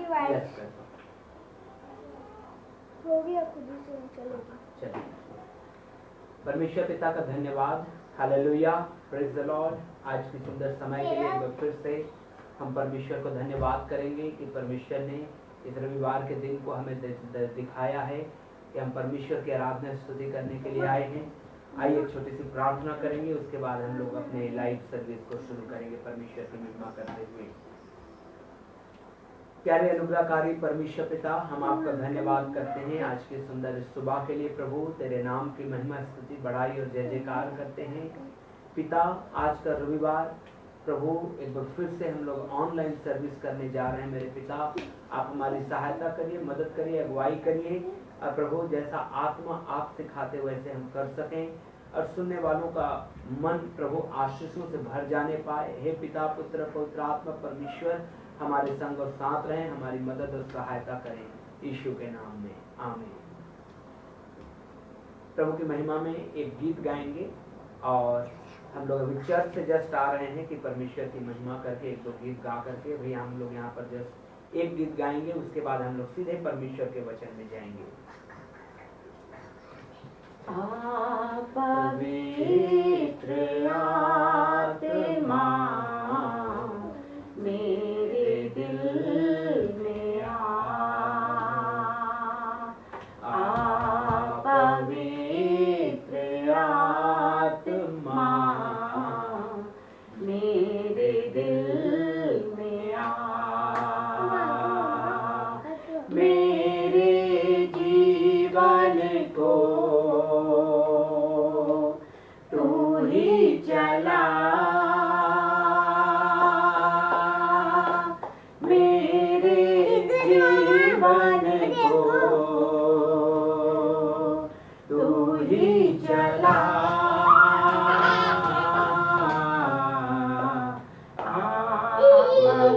Yes कर हो गया खुद ही से चलेगा। चलिए। परमेश्वर पिता का धन्यवाद, हालेलुया, प्रेज द लॉर्ड। आज की सुंदर समय के लिए एक बार फिर से हम परमेश्वर को धन्यवाद करेंगे कि परमेश्वर ने इस रविवार के दिन को हमें दिखाया है कि हम परमेश्वर की आराधना स्तुति करने के लिए आए हैं। आइए एक छोटी सी प्रार्थना करेंगे, उसके बाद हम लोग अपने लाइव सर्विस को शुरू करेंगे परमेश्वर की महिमा करते हुए। प्यारे अनुग्रहकारी परमेश्वर पिता, हम आपका धन्यवाद करते हैं आज के सुंदर सुबह के लिए। प्रभु तेरे नाम की महिमा स्तुति बढ़ाई और जय जयकार करते हैं। पिता, आज का रविवार प्रभु एक बार फिर से हम लोग ऑनलाइन सर्विस करने जा रहे हैं। मेरे पिता, आप हमारी सहायता करिए, मदद करिए, अगुवाई करिए। और प्रभु जैसा आत्मा आप सिखाते वैसे हम कर सकें और सुनने वालों का मन प्रभु आशीषों से भर जाने पाए। हे पिता, पुत्र, पवित्र आत्मा परमेश्वर हमारे संग और साथ रहें, हमारी मदद और सहायता करें, यीशु के नाम में, आमीन। प्रभु की महिमा में एक गीत गाएंगे और हम लोग अभी चर्च से जस्ट आ रहे हैं कि परमेश्वर की महिमा करके एक दो गीत गा करके भैया हम लोग यहाँ पर जस्ट एक गीत गाएंगे, उसके बाद हम लोग सीधे परमेश्वर के वचन में जाएंगे। पवित्र आत्मा मेरे दिल में पवित्र आत्मा मेरे दिल में मेरे जीवन को तू ही चला, मेरे जीवन को तू ही चला।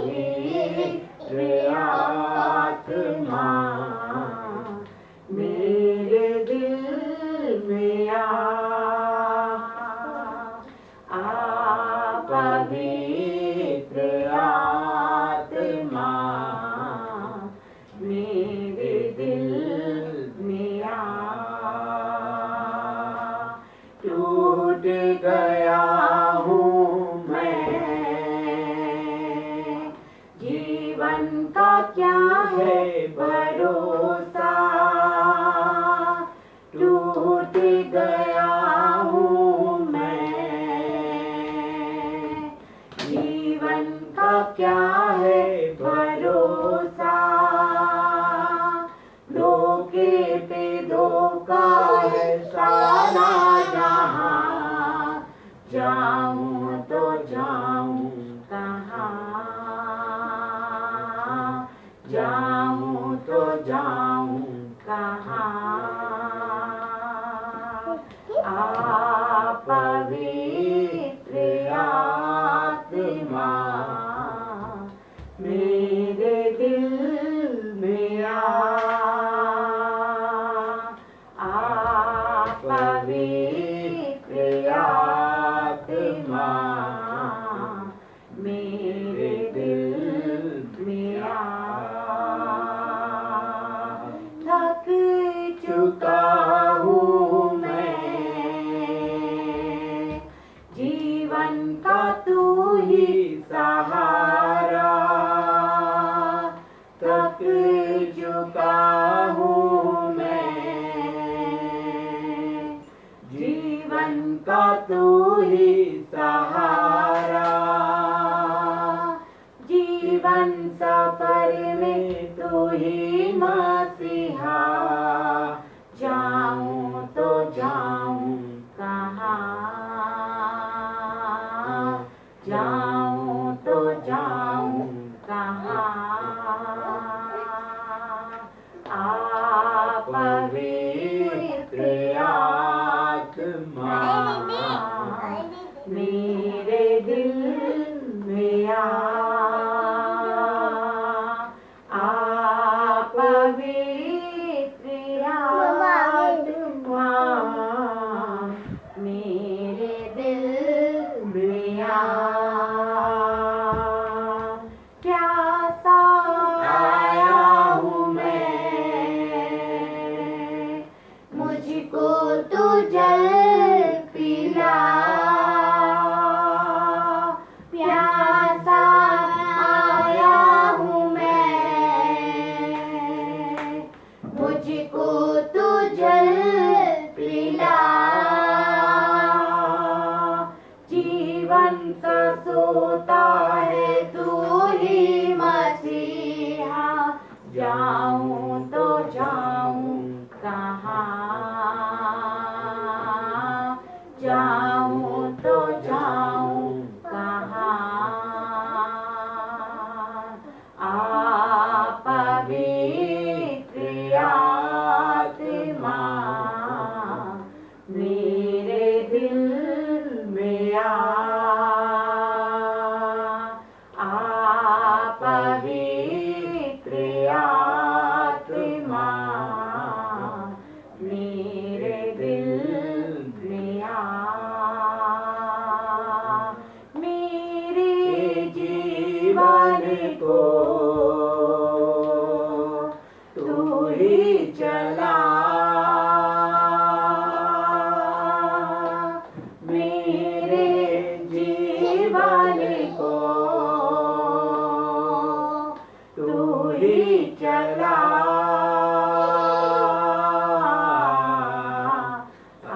पवित्र आत्मा मेरे दिल में पवित्र आत्मा मेरे दिल में टूट गया हूँ मैं, जीवन का क्या है भरोसा, टूट गया हूँ मैं, जीवन का क्या है भरोसा, धोखे पे धोखा है सारा जहां, जाऊं तो जाऊं कहाँ, जाऊं तो जाऊं कहाँ। पवित्र आत्मा मेरे दिल में पवित्र आत्मा मेरे दिल में थक चुका हूँ मैं, जीवन का तू ही सहारा, थक चुका हूँ मैं, जीवन का तू ही सहारा, जीवन सफर में तू ही मसीहा, जाऊं तो जाऊं कहाँ, जाऊं तो जाऊं कहाँ। पवित्र आत्मा मेरे दिल में पवित्र आत्मा मेरे दिल में प्यासा आया सा सोता है तू ही मसीहा, जाऊं तो जाऊं कहाँ, जाऊं तो जाऊं कहाँ। आ पवित्र आत्मा मेरे दिल में आ पवित्र आत्मा मेरे दिल में मेरे जीवन को तू ही चला, मेरे जीवन को तू ही चला। आ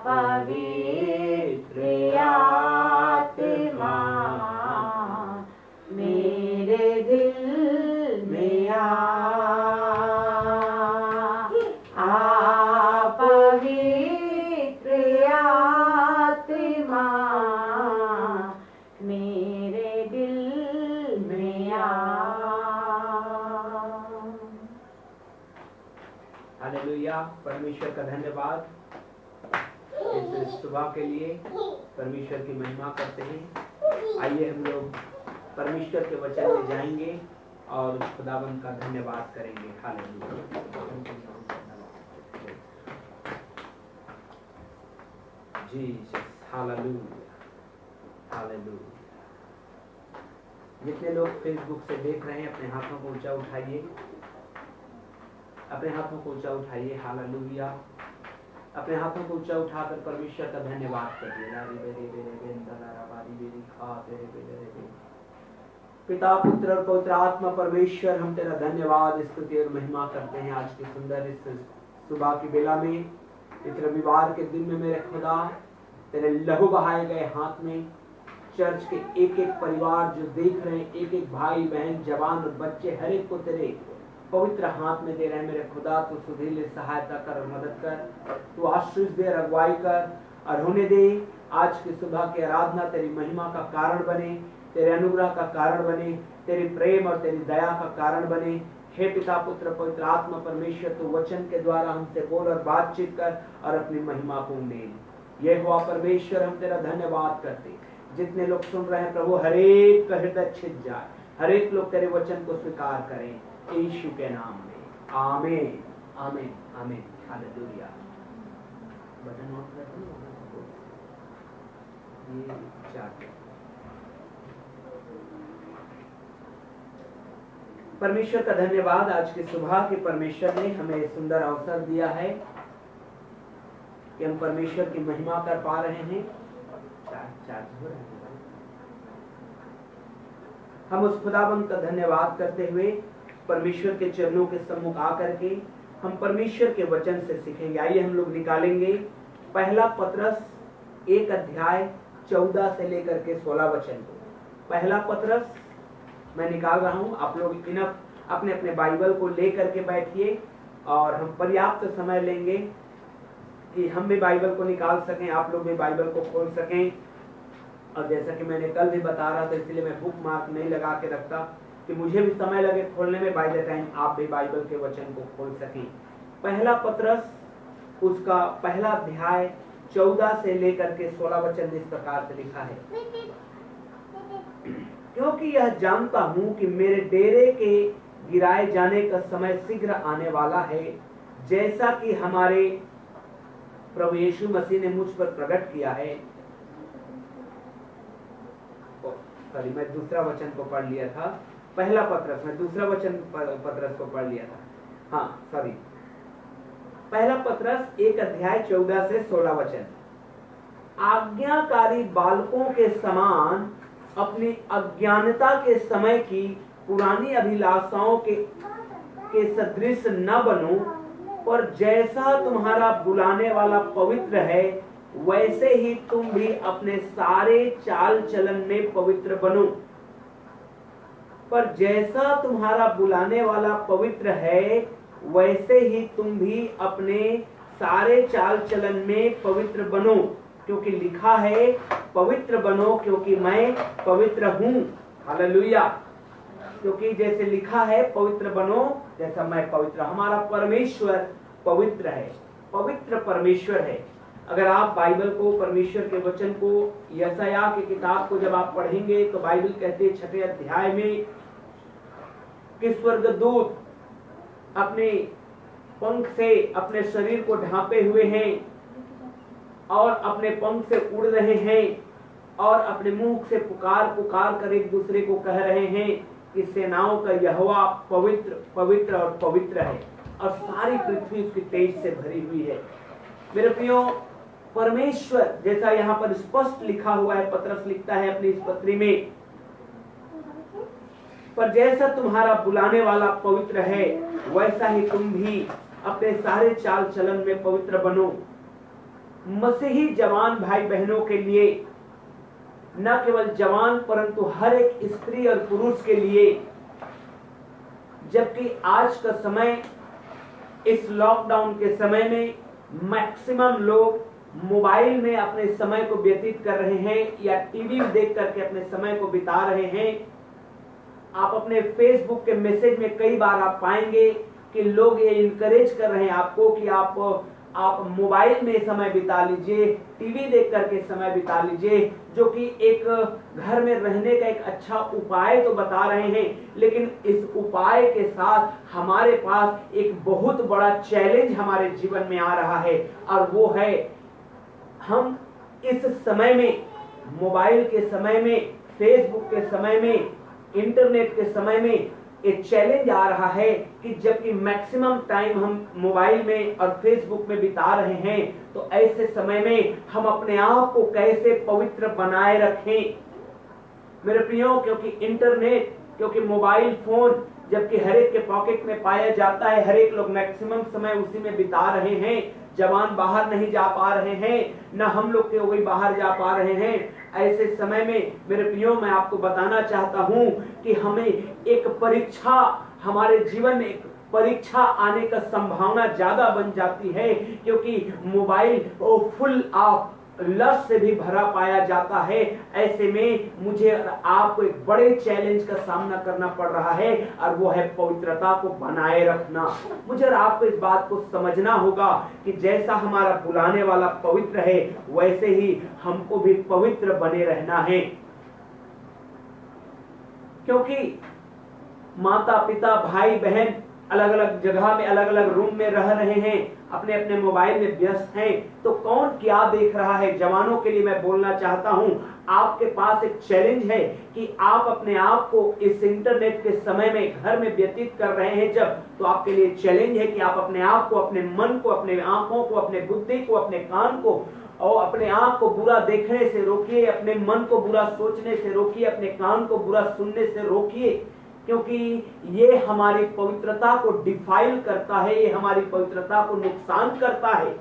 पवित्र आत्मा मेरे दिल में आ पवित्र आत्मा मेरे दिल में हालेलुया। परमेश्वर का धन्यवाद इस सुबह के लिए, परमेश्वर की महिमा करते हैं। आइए हम लोग परमेश्वर के वचन में जाएंगे और खुदावंद का धन्यवाद करेंगे। हालेलुया। Jesus, hallelujah, hallelujah. जितने लोग फेसबुक से देख रहे हैं अपने हाथों को ऊंचा उठाइए, अपने हाथों को ऊंचा उठाइए। हालेलुया। अपने हाथों को ऊंचा उठाकर परमेश्वर का धन्यवाद करिए। पिता, पुत्र और पवित्र आत्मा परमेश्वर, हम तेरा धन्यवाद, स्तुति और महिमा करते हैं आज की सुंदर इस सुबह की बेला में, इस रविवार के दिन में। मेरे खुदा, तेरे लहू बहाए गए हाथ में चर्च के एक एक परिवार जो देख रहे हैं, एक एक भाई बहन जवान और बच्चे, हर एक को तेरे पवित्र हाथ में दे रहे हैं। मेरे खुदा, तू सुधीले सहायता कर और मदद कर, तू आशीष दे, अगुवाई कर और होने दे। आज की सुबह की आराधना तेरी महिमा का कारण बने, तेरे अनुग्रह का कारण बने, तेरी प्रेम और तेरी दया का कारण बने। हे पिता, पुत्र, पवित्र आत्मा परमेश्वर, तू वचन के द्वारा हमसे बोल और बातचीत कर और अपनी महिमा को ले। ये हुआ परमेश्वर, हम तेरा धन्यवाद करते। जितने लोग सुन रहे हैं प्रभु, हर एक का हृदय छिद जाए, हर एक लोग तेरे वचन को स्वीकार करें यीशु के नाम में। आमीन, आमीन, आमीन। हालेलुया। बटन ऑन कर दो। ये चार्ट परमेश्वर का धन्यवाद। आज की सुबह के परमेश्वर ने हमें सुंदर अवसर दिया है कि हम परमेश्वर की महिमा कर पा रहे हैं। चार्ज हो रहा है। हम उस खुदाबंद का धन्यवाद करते हुए परमेश्वर के चरणों के सम्मुख आकर के हम परमेश्वर के वचन से सीखेंगे। आइए हम लोग निकालेंगे पहला पतरस 1 अध्याय 14 से लेकर के 16 वचन को। पहला पतरस मैं निकाल रहा हूं। आप लोग इनफ अपने अपने बाइबल को लेकर के बैठिए और हम पर्याप्त समय लेंगे कि हम भी बाइबल को निकाल सकें, आप लोग भी बाइबल को खोल सकें। और जैसा कि मैंने कल भी बता रहा था, इसलिए मैं बुक मार्क नहीं लगा के रखता कि मुझे भी समय लगे खोलने में, बाय द टाइम आप भी बाइबल के वचन को खोल सकें। पहला पतरस उसका पहला अध्याय 14 से लेकर के 16 वचन इस प्रकार से लिखा है। क्योंकि यह जानता हूं कि मेरे डेरे के गिराए जाने का समय शीघ्र आने वाला है, जैसा कि हमारे प्रभु यीशु मसीह ने मुझ पर प्रकट किया है। सॉरी, मैं दूसरा वचन को पढ़ लिया था। पहला पतरस, मैं दूसरा वचन पतरस को पढ़ लिया था। हाँ सॉरी, पहला पतरस 1 अध्याय 14 से 16 वचन। आज्ञाकारी बालकों के समान अपनी अज्ञानता के समय की पुरानी अभिलाषाओं के सदृश न बनो, पर जैसा तुम्हारा बुलाने वाला पवित्र है वैसे ही तुम भी अपने सारे चाल चलन में पवित्र बनो। पर जैसा तुम्हारा बुलाने वाला पवित्र है, वैसे ही तुम भी अपने सारे चाल चलन में पवित्र बनो, क्योंकि लिखा है पवित्र बनो क्योंकि मैं पवित्र हूं। हालेलुया। क्योंकि जैसे लिखा है पवित्र बनो जैसा मैं पवित्र। हमारा परमेश्वर पवित्र है, पवित्र परमेश्वर है। अगर आप बाइबल को, परमेश्वर के वचन को, यशायाह की किताब को जब आप पढ़ेंगे तो बाइबल कहते हैं 6 अध्याय में कि स्वर्गदूत अपने पंख से अपने शरीर को ढांपे हुए हैं और अपने पंख से उड़ रहे हैं और अपने मुंह से पुकार पुकार कर एक दूसरे को कह रहे हैं कि सेनाओं का यहोवा पवित्र पवित्र और पवित्र है, और सारी पृथ्वी उसकी तेज से भरी हुई है। मेरे प्रियो, परमेश्वर जैसा यहाँ पर स्पष्ट लिखा हुआ है, पतरस लिखता है अपनी इस पत्री में, पर जैसा तुम्हारा बुलाने वाला पवित्र है वैसा ही तुम भी अपने सारे चाल चलन में पवित्र बनो। मसीही जवान भाई बहनों के लिए, न केवल जवान परंतु हर एक स्त्री और पुरुष के लिए, जबकि आज का समय, इस लॉकडाउन के समय में मैक्सिमम लोग मोबाइल में अपने समय को व्यतीत कर रहे हैं या टीवी देख करके अपने समय को बिता रहे हैं। आप अपने फेसबुक के मैसेज में कई बार आप पाएंगे कि लोग ये इनकरेज कर रहे हैं आपको कि आप मोबाइल में समय बिता लीजिए, टीवी देख करके समय बिता लीजिए, जो कि एक घर में रहने का एक अच्छा उपाय तो बता रहे हैं, लेकिन इस उपाय के साथ हमारे पास एक बहुत बड़ा चैलेंज हमारे जीवन में आ रहा है, और वो है हम इस समय में, मोबाइल के समय में, फेसबुक के समय में, इंटरनेट के समय में एक चैलेंज आ रहा है कि जबकि मैक्सिमम टाइम हम मोबाइल में और फेसबुक में बिता रहे हैं, तो ऐसे समय में हम अपने आप को कैसे पवित्र बनाए रखें। मेरे प्रियो, क्योंकि इंटरनेट, क्योंकि मोबाइल फोन जबकि हर एक के पॉकेट में पाया जाता है, हर एक लोग मैक्सिमम समय उसी में बिता रहे हैं। जवान बाहर नहीं जा पा रहे हैं, न हम लोग के वही बाहर जा पा रहे हैं। ऐसे समय में मेरे प्रियो, मैं आपको बताना चाहता हूं कि हमें एक परीक्षा, हमारे जीवन में एक परीक्षा आने का संभावना ज्यादा बन जाती है, क्योंकि मोबाइल फुल ऑफ लस्ट से भी भरा पाया जाता है। ऐसे में मुझे और आपको एक बड़े चैलेंज का सामना करना पड़ रहा है, और वो है पवित्रता को बनाए रखना। मुझे और आपको इस बात को समझना होगा कि जैसा हमारा बुलाने वाला पवित्र है, वैसे ही हमको भी पवित्र बने रहना है। क्योंकि माता पिता भाई बहन अलग अलग जगह में, अलग अलग रूम में रह रहे हैं, अपने अपने मोबाइल में व्यस्त हैं, तो कौन क्या देख रहा है। जवानों के लिए मैं बोलना चाहता हूं, आपके पास एक चैलेंज है कि आप अपने आप को इस इंटरनेट के समय में घर में व्यतीत कर रहे हैं जब, तो आपके लिए चैलेंज है कि आप अपने आप को, अपने मन को, अपने आंखों को, अपने बुद्धि को, अपने कान को और अपने आप को बुरा देखने से रोकिए, अपने मन को बुरा सोचने से रोकिए, अपने कान को बुरा सुनने से रोकिए, क्योंकि ये हमारी पवित्रता को डिफाइल करता है, ये हमारी पवित्रता को नुकसान करता है।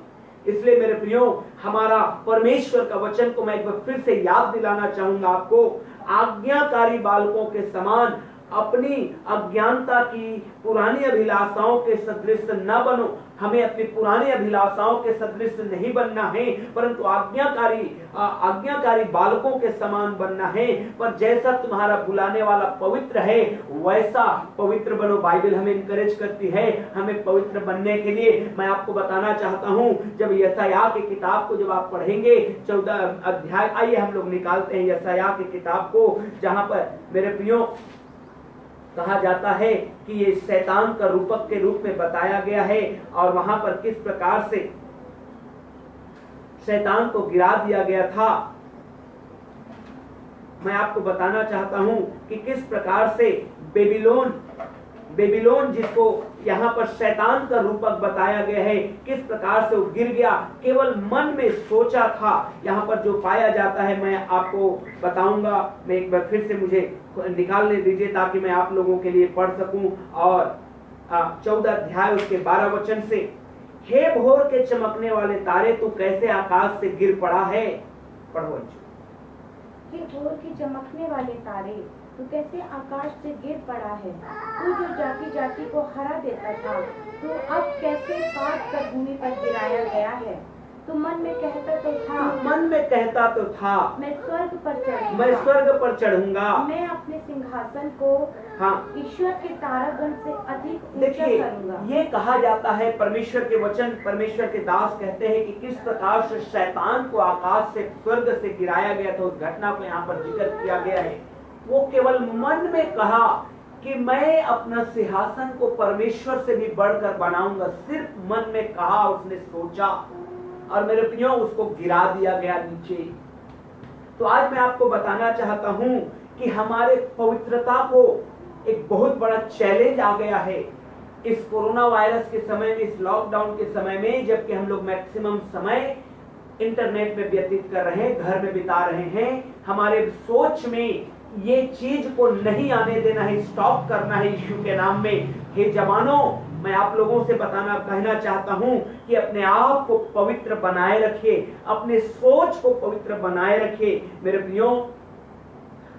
इसलिए मेरे प्रियो, हमारा परमेश्वर का वचन को मैं एक बार फिर से याद दिलाना चाहूंगा आपको, आज्ञाकारी बालकों के समान अपनी अज्ञानता की पुरानी अभिलाषाओं के सदृश न बनो। हमें अपनी पुरानी अभिलाषाओं के सदृश नहीं बनना है, परंतु आज्ञाकारी बालकों के समान बनना है। पर जैसा तुम्हारा बुलाने वाला पवित्र है, वैसा पवित्र बनो। बाइबल हमें इनकरेज करती है हमें पवित्र बनने के लिए। मैं आपको बताना चाहता हूं, जब यशायाह की किताब को जब आप पढ़ेंगे 14 अध्याय, आइए हम लोग निकालते हैं यशायाह की किताब को, जहां पर मेरे प्रियो कहा जाता है कि ये शैतान का रूपक के रूप में बताया गया है, और वहां पर किस प्रकार से शैतान को गिरा दिया गया था। मैं आपको बताना चाहता हूं कि किस प्रकार से बेबीलोन जिसको यहाँ पर शैतान का रूपक बताया गया है, किस प्रकार से वो गिर गया। केवल मन में सोचा था, यहाँ पर जो पाया जाता है मैं आपको बताऊंगा। मैं एक बार फिर से मुझे निकालने दीजिए ताकि मैं आप लोगों के लिए पढ़ सकूं। और 14 अध्याय उसके 12 वचन से, हे भोर के चमकने वाले तारे, तू कैसे आकाश से गिर पड़ा है। पढ़ो बच्चों। हे भोर के चमकने वाले तारे, तू कैसे आकाश से गिर पड़ा है। तू जो जाति जाति को हरा देता था, तू अब कैसे काट कर भूमि पर गिराया गया है। तू मन में कहता तो था, मन में कहता तो था, मैं स्वर्ग पर चढ़ूंगा, मैं स्वर्ग पर चढ़ूंगा, मैं अपने सिंहासन को हाँ। ईश्वर के तारागण से अधिक ऊंचा देखिए, करूंगा। ये कहा जाता है, परमेश्वर के वचन, परमेश्वर के दास कहते हैं कि किस प्रकार से शैतान को आकाश से, स्वर्ग से गिराया गया था। उस घटना को यहाँ पर जिक्र किया गया है। वो केवल मन में कहा कि मैं अपना सिंहासन को परमेश्वर से भी बढ़कर बनाऊंगा। सिर्फ मन में कहा, उसने सोचा, और मेरे प्रियो उसको गिरा दिया गया नीचे। तो आज मैं आपको बताना चाहता हूं कि हमारे पवित्रता को एक बहुत बड़ा चैलेंज आ गया है इस कोरोना वायरस के समय में, इस लॉकडाउन के समय में, जबकि हम लोग मैक्सिमम समय इंटरनेट में व्यतीत कर रहे हैं, घर में बिता रहे हैं। हमारे सोच में ये चीज को नहीं आने देना है, स्टॉप करना है यीशु के नाम में। हे जवानों, मैं आप लोगों से कहना चाहता हूं कि अपने आप को पवित्र बनाए रखिए, अपने सोच को पवित्र बनाए रखिए। मेरे प्रियो,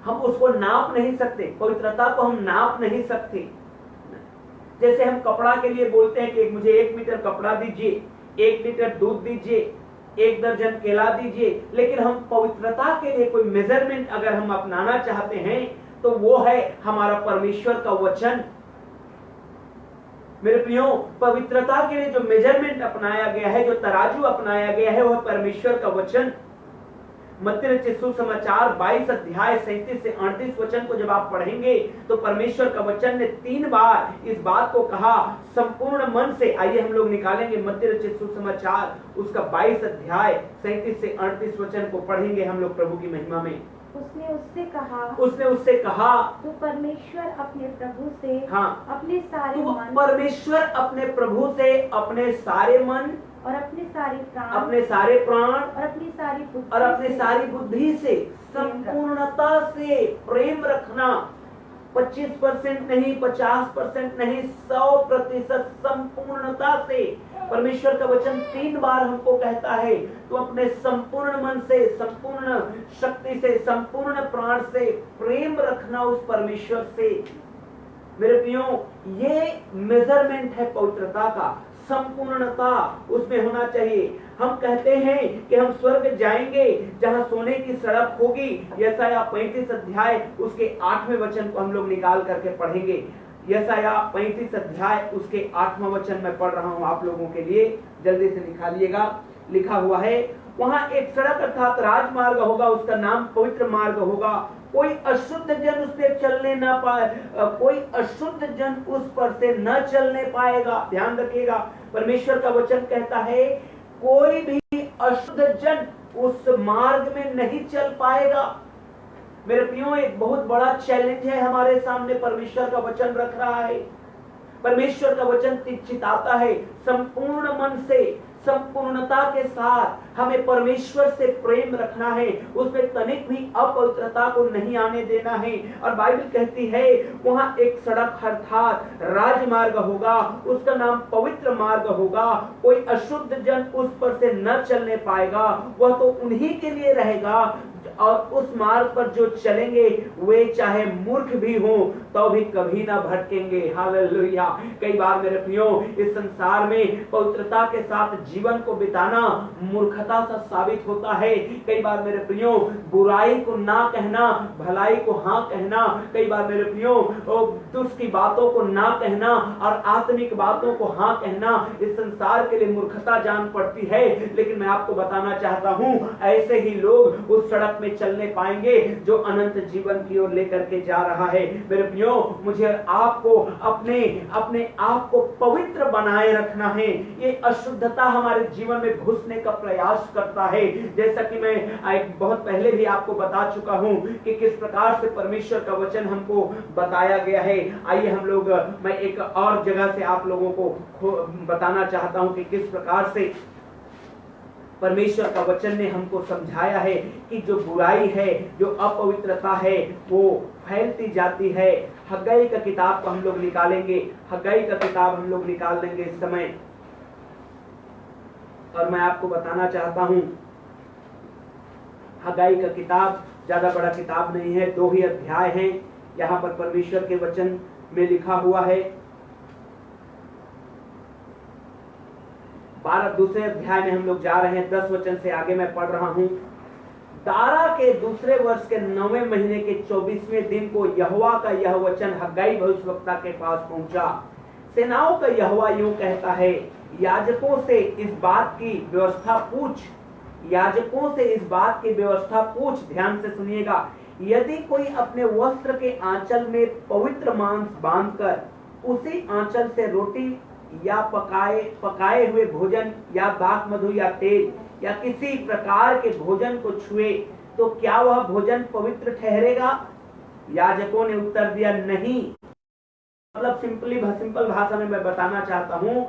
हम उसको नाप नहीं सकते, पवित्रता को हम नाप नहीं सकते। जैसे हम कपड़ा के लिए बोलते हैं कि मुझे 1 मीटर कपड़ा दीजिए, 1 लीटर दूध दीजिए, 1 दर्जन केला दीजिए, लेकिन हम पवित्रता के लिए कोई मेजरमेंट अगर हम अपनाना चाहते हैं तो वो है हमारा परमेश्वर का वचन। मेरे प्रियो, पवित्रता के लिए जो मेजरमेंट अपनाया गया है, जो तराजू अपनाया गया है, वह परमेश्वर का वचन। मत्ती रचित सुसमाचार 22 अध्याय 37 से 38 वचन को जब आप पढ़ेंगे तो परमेश्वर का वचन ने 3 बार इस बात को कहा, संपूर्ण मन से। आइए हम लोग निकालेंगे मत्ती रचित सुसमाचार उसका 22 अध्याय 37 से 38 वचन को पढ़ेंगे हम लोग प्रभु की महिमा में। उसने उससे कहा, तू परमेश्वर अपने प्रभु से, हाँ, अपने सारे तू मन, परमेश्वर अपने प्रभु से अपने सारे मन और अपने सारे प्राण, और अपनी सारी बुद्धि से संपूर्णता से प्रेम रखना। 25% नहीं, 50% नहीं, 100% संपूर्णता से। परमेश्वर का वचन 3 बार हमको कहता है, तो अपने संपूर्ण मन से, संपूर्ण शक्ति से, संपूर्ण प्राण से प्रेम रखना उस परमेश्वर से। मेरे प्रियो, ये मेजरमेंट है पवित्रता का, संपूर्णता उसमें होना चाहिए। हम कहते हैं कि हम स्वर्ग जाएंगे जहां सोने की सड़क होगी। यशायाह 35 अध्याय उसके 8वें वचन को हम लोग निकाल करके पढ़ेंगे। यशायाह 35 अध्याय उसके 8वां वचन मैं पढ़ रहा हूं आप लोगों के लिए, जल्दी से निकालिएगा। लिखा हुआ है, वहां एक सड़क अर्थात राजमार्ग होगा, उसका नाम पवित्र मार्ग होगा। कोई अशुद्ध जन उस पर चलने ना पाए, कोई अशुद्ध जन उस पर से न चलने पाएगा। ध्यान रखिएगा, परमेश्वर का वचन कहता है कोई भी अशुद्ध जन उस मार्ग में नहीं चल पाएगा। मेरे प्रियो, एक बहुत बड़ा चैलेंज है हमारे सामने, परमेश्वर का वचन रख रहा है। परमेश्वर का वचन चिताता है संपूर्ण मन से, संपूर्णता के साथ हमें परमेश्वर से प्रेम रखना है, उसमें तनिक भी अपवित्रता को नहीं आने देना है। और बाइबल कहती है वहां एक सड़क अर्थात राजमार्ग होगा, उसका नाम पवित्र मार्ग होगा। कोई अशुद्ध जन उस पर से न चलने पाएगा, वह तो उन्हीं के लिए रहेगा। और उस मार्ग पर जो चलेंगे वे चाहे मूर्ख भी हों तो भी कभी ना भटकेंगे। हालेलुया। कई बार मेरे प्रियो, इस संसार में पवित्रता के साथ जीवन को बिताना मूर्खता सा साबित होता है। कई बार मेरे प्रियो, बुराई को ना कहना, भलाई को हाँ कहना। कई बार मेरे प्रियो, दुष्ट की बातों को ना कहना और आत्मिक बातों को हाँ कहना इस संसार के लिए मूर्खता जान पड़ती है। लेकिन मैं आपको बताना चाहता हूं, ऐसे ही लोग उस सड़क में चलने पाएंगे जो अनंत जीवन की ओर लेकर के जा रहा है। मेरे प्रियो, मुझे आपको अपने आप को पवित्र बनाए रखना है। ये अशुद्धता हमारे जीवन में घुसने का प्रयास करता है। जैसा कि मैं बहुत पहले भी आपको बता चुका हूं कि किस प्रकार से परमेश्वर का वचन हमको बताया गया है। आइए हम लोग, मैं एक और जगह से आप लोगों को बताना चाहता हूं कि किस प्रकार से परमेश्वर का वचन ने हमको समझाया है कि जो बुराई है, जो अपवित्रता है, वो फैलती जाती है। हग्गाई का किताब को हम लोग निकालेंगे, हग्गाई का किताब हम लोग निकाल लेंगे इस समय। और मैं आपको बताना चाहता हूं, हगाई का किताब ज्यादा बड़ा किताब नहीं है, 2 ही अध्याय हैं। यहाँ पर परमेश्वर के वचन में लिखा हुआ है, 12 अध्याय में हम लोग जा रहे हैं, 10 वचन से आगे मैं पढ़ रहा हूं। दारा के दूसरे वर्ष के 9वें महीने के 24वें दिन को यहोवा का यह वचन हगाई भविष्यवक्ता के पास पहुंचा। सेनाओं का यहोवा यूं कहता है, याजकों से इस बात की व्यवस्था पूछ, याजकों से इस बात की व्यवस्था पूछ, ध्यान से सुनिएगा। यदि कोई अपने वस्त्र के आंचल में पवित्र मांस बांधकर उसी आंचल से रोटी या पकाए हुए भोजन या दाख मधु या तेल या किसी प्रकार के भोजन को छुए तो क्या वह भोजन पवित्र ठहरेगा? याजकों ने उत्तर दिया, नहीं। मतलब सिंपल भाषा में मैं बताना चाहता हूं,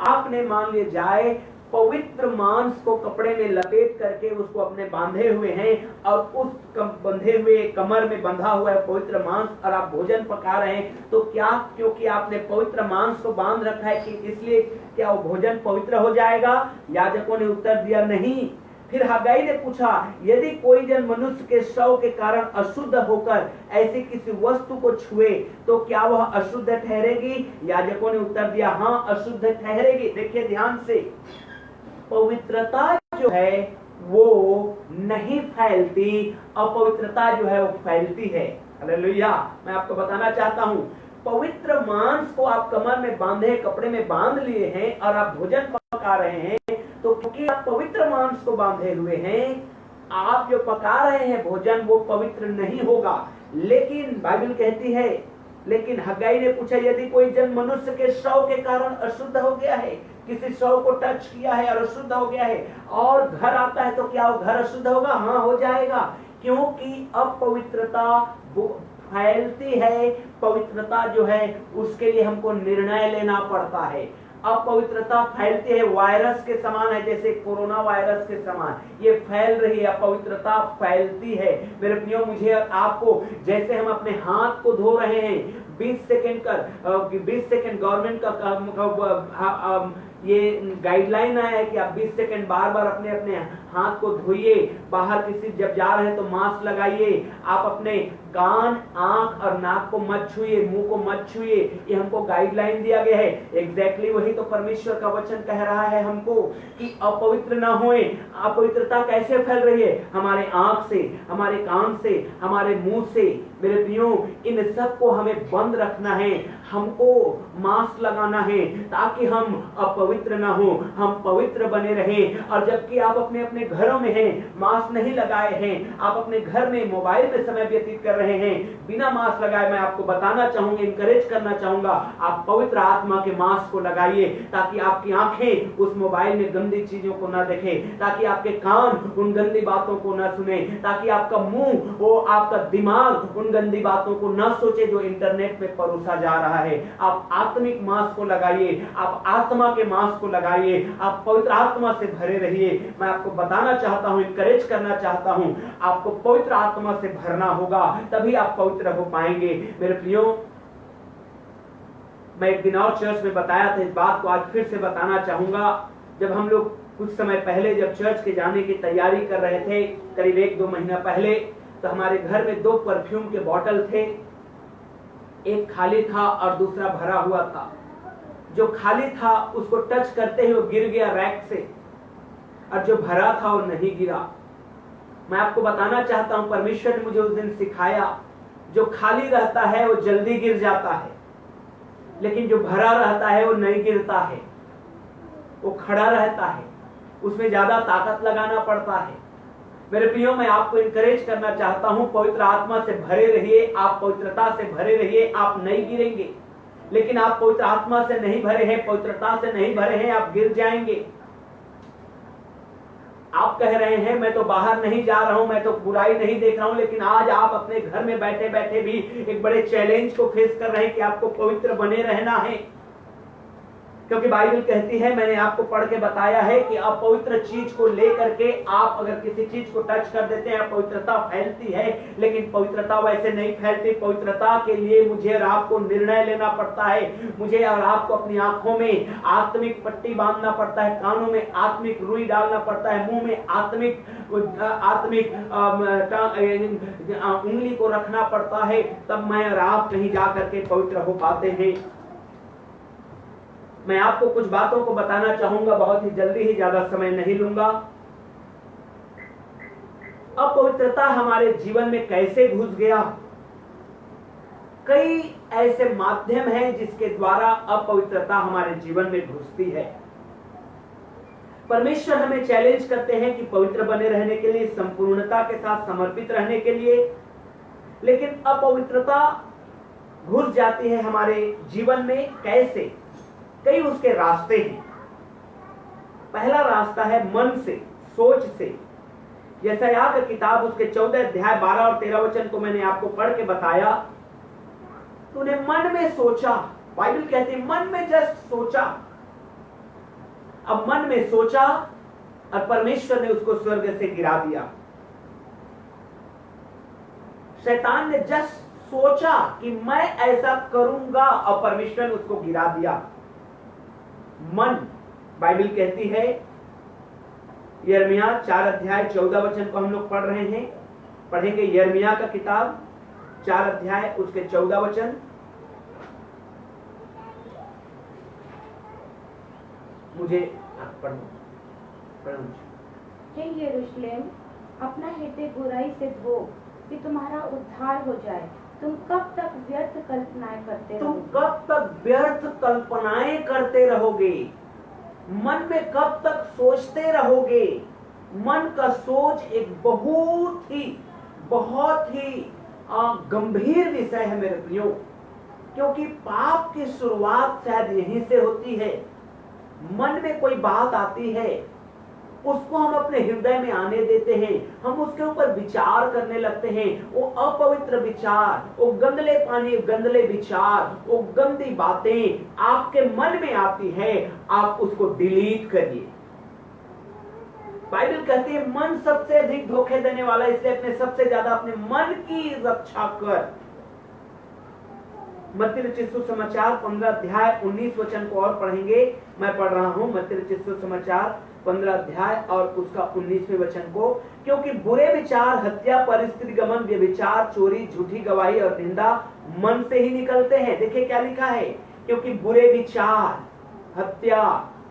आपने मान लिया जाए पवित्र मांस को कपड़े में लपेट करके उसको अपने बांधे हुए हैं और उस बंधे हुए कमर में बंधा हुआ है पवित्र मांस और आप भोजन पका रहे हैं, तो क्या क्योंकि आपने पवित्र मांस को बांध रखा है कि इसलिए क्या वो भोजन पवित्र हो जाएगा? याजकों ने उत्तर दिया, नहीं। फिर हगाई ने पूछा, यदि कोई जन मनुष्य के शव के कारण अशुद्ध होकर ऐसी किसी वस्तु को छुए तो क्या वह अशुद्ध ठहरेगी? याजकों ने उत्तर दिया, हाँ, अशुद्ध ठहरेगी। देखिए ध्यान से, पवित्रता जो है वो नहीं फैलती, अपवित्रता जो है वो फैलती है। हालेलुया। मैं आपको बताना चाहता हूं, पवित्र मांस को आप कमर में बांधे कपड़े में बांध लिए हैं और आप भोजन पका रहे हैं, तो क्योंकि आप पवित्र मांस को बांधे हुए हैं, आप जो पका रहे हैं भोजन वो पवित्र नहीं होगा। लेकिन बाइबल कहती है, लेकिन हगाई ने पूछा, यदि कोई जन मनुष्य के शव के कारण अशुद्ध हो गया है, किसी शव को टच किया है और अशुद्ध हो गया है और घर आता है, तो क्या वो घर अशुद्ध होगा? हाँ, हो जाएगा, क्योंकि अपवित्रता फैलती है। पवित्रता जो है उसके लिए हमको निर्णय लेना पड़ता है। अपवित्रता फैलती है, वायरस के समान है, जैसे कोरोना वायरस के समान ये फैल रही है, अपवित्रता फैलती है। मेरे प्रियो, मुझे और आपको, जैसे हम अपने हाथ को धो रहे हैं 20 सेकंड गवर्नमेंट का ये गाइडलाइन आया है कि आप 20 सेकंड बार बार अपने अपने हाथ को धोइए, बाहर किसी जब जा रहे हैं तो मास्क लगाइए, आप अपने कान, आंख और नाक को मत छुइए, मुंह को मत छुइए, ये हमको गाइडलाइन दिया गया है। एग्जैक्टली वही तो परमेश्वर का वचन कह रहा है हमको कि अपवित्र ना होए। अपवित्रता कैसे फैल रही है? हमारे आंख से, हमारे कान से, हमारे मुंह से। मेरे प्रियो, इन सब को हमें बंद रखना है, हमको मास्क लगाना है ताकि हम अपवित्र ना हो, हम पवित्र बने रहें। और जबकि आप अपने अपने घरों में हैं, मास्क नहीं लगाए हैं, आप अपने घर में मोबाइल में समय व्यतीत कर रहे हैं बिना मास्क लगाए, मैं आपको बताना चाहूंगा, इंकरेज करना चाहूंगा, आप पवित्र आत्मा के मास्क को लगाइए ताकि आपकी आंखें उस मोबाइल में गंदी चीजों को ना देखें, ताकि आपके कान उन गंदी बातों को ना सुने, ताकि आपका मुंह, वो आपका दिमाग उन गंदी बातों को ना सोचे जो इंटरनेट पे परोसा जा रहा है। आप आत्मिक मास्क को लगाइए, आप आत्मा के मास्क को लगाइए, आप पवित्र आत्मा से भरे रहिए। मैं आपको बताना चाहता हूं, इंकरेज करना चाहता हूं, आपको पवित्र आत्मा से भरना होगा, तभी आप पवित्र हो पाएंगे। मेरे प्रियो, मैं एक दिन और चर्च में बताया था, इस बात को आज फिर से बताना चाहूंगा। जब हम लोग कुछ समय पहले जब चर्च के जाने की तैयारी कर रहे थे, करीब 1-2 महीना पहले, तो हमारे घर में 2 परफ्यूम के बॉटल थे, एक खाली था और दूसरा भरा हुआ था। जो खाली था उसको टच करते ही वो गिर गया रैक से, और जो भरा था वो नहीं गिरा। मैं आपको बताना चाहता हूं, परमेश्वर ने मुझे उस दिन सिखाया, जो खाली रहता है वो जल्दी गिर जाता है, लेकिन जो भरा रहता है वो नहीं गिरता है, वो खड़ा रहता है, उसमें ज्यादा ताकत लगाना पड़ता है। मेरे प्रियो, मैं आपको इंकरेज करना चाहता हूं, पवित्र आत्मा से भरे रहिए, आप पवित्रता से भरे रहिए, आप नहीं गिरेंगे। लेकिन आप पवित्र आत्मा से नहीं भरे हैं, पवित्रता से नहीं भरे हैं, आप गिर जाएंगे। आप कह रहे हैं मैं तो बाहर नहीं जा रहा हूं, मैं तो बुराई नहीं देख रहा हूं, लेकिन आज आप अपने घर में बैठे बैठे भी एक बड़े चैलेंज को फेस कर रहे हैं कि आपको पवित्र बने रहना है। क्योंकि बाइबल कहती है, मैंने आपको पढ़ के बताया है कि अपवित्र चीज को लेकर के आप अगर किसी चीज को टच कर देते हैं, अपवित्रता फैलती है। लेकिन पवित्रता वैसे नहीं फैलती। पवित्रता के लिए मुझे और आपको निर्णय लेना पड़ता है। मुझे और आपको अपनी आंखों में आत्मिक पट्टी बांधना पड़ता है, कानों में आत्मिक रुई डालना पड़ता है, मुंह में आत्मिक उंगली को रखना पड़ता है, तब मैं और आप कहीं जा करके पवित्र हो पाते हैं। मैं आपको कुछ बातों को बताना चाहूंगा, बहुत ही जल्दी ही, ज्यादा समय नहीं लूंगा। अपवित्रता हमारे जीवन में कैसे घुस गया? कई ऐसे माध्यम हैं जिसके द्वारा अपवित्रता हमारे जीवन में घुसती है। परमेश्वर हमें चैलेंज करते हैं कि पवित्र बने रहने के लिए, संपूर्णता के साथ समर्पित रहने के लिए, लेकिन अपवित्रता घुस जाती है हमारे जीवन में कैसे? कई उसके रास्ते हैं। पहला रास्ता है मन से, सोच से। यशायाह की किताब उसके 14 अध्याय 12 और 13 वचन को मैंने आपको पढ़ के बताया। तूने मन में सोचा, बाइबल कहती है मन में जस्ट सोचा। अब मन में सोचा और परमेश्वर ने उसको स्वर्ग से गिरा दिया। शैतान ने जस्ट सोचा कि मैं ऐसा करूंगा और परमेश्वर ने उसको गिरा दिया। मन, बाइबल कहती है, यिर्मयाह 4 अध्याय 14 वचन को हम लोग पढ़ रहे हैं, पढ़ेंगे। यिर्मयाह का किताब 4 अध्याय उसके 14 वचन। मुझे पढ़ो। हे यरूशलेम, अपना हृदय बुराई से धो कि तुम्हारा उद्धार हो जाए। तुम कब तक व्यर्थ कल्पनाएं करते रहोगे? तुम कब तक व्यर्थ कल्पनाएं करते रहोगे? मन में कब तक सोचते रहोगे? मन का सोच एक बहुत ही गंभीर विषय है मेरे प्रियो, क्योंकि पाप की शुरुआत शायद यहीं से होती है। मन में कोई बात आती है, उसको हम अपने हृदय में आने देते हैं, हम उसके ऊपर विचार करने लगते हैं। वो अपवित्र विचार, वो गंदले पानी, गंदले विचार, वो गंदी बातें आपके मन में आती है, आप उसको डिलीट करिए। बाइबल कहती है मन सबसे अधिक धोखे देने वाला, इसलिए अपने सबसे ज्यादा अपने मन की रक्षा कर। मत्ती रचित सुसमाचार 15 अध्याय 19 वचन को और पढ़ेंगे। मैं पढ़ रहा हूं मत्ती रचित सुसमाचार 15 अध्याय और उसका 19वें वचन को। क्योंकि बुरे विचार, हत्या, परस्त्री गमन, व्यभिचार, चोरी, झूठी गवाही और निंदा मन से ही निकलते हैं। देखिए क्या लिखा है, क्योंकि बुरे विचार, हत्या,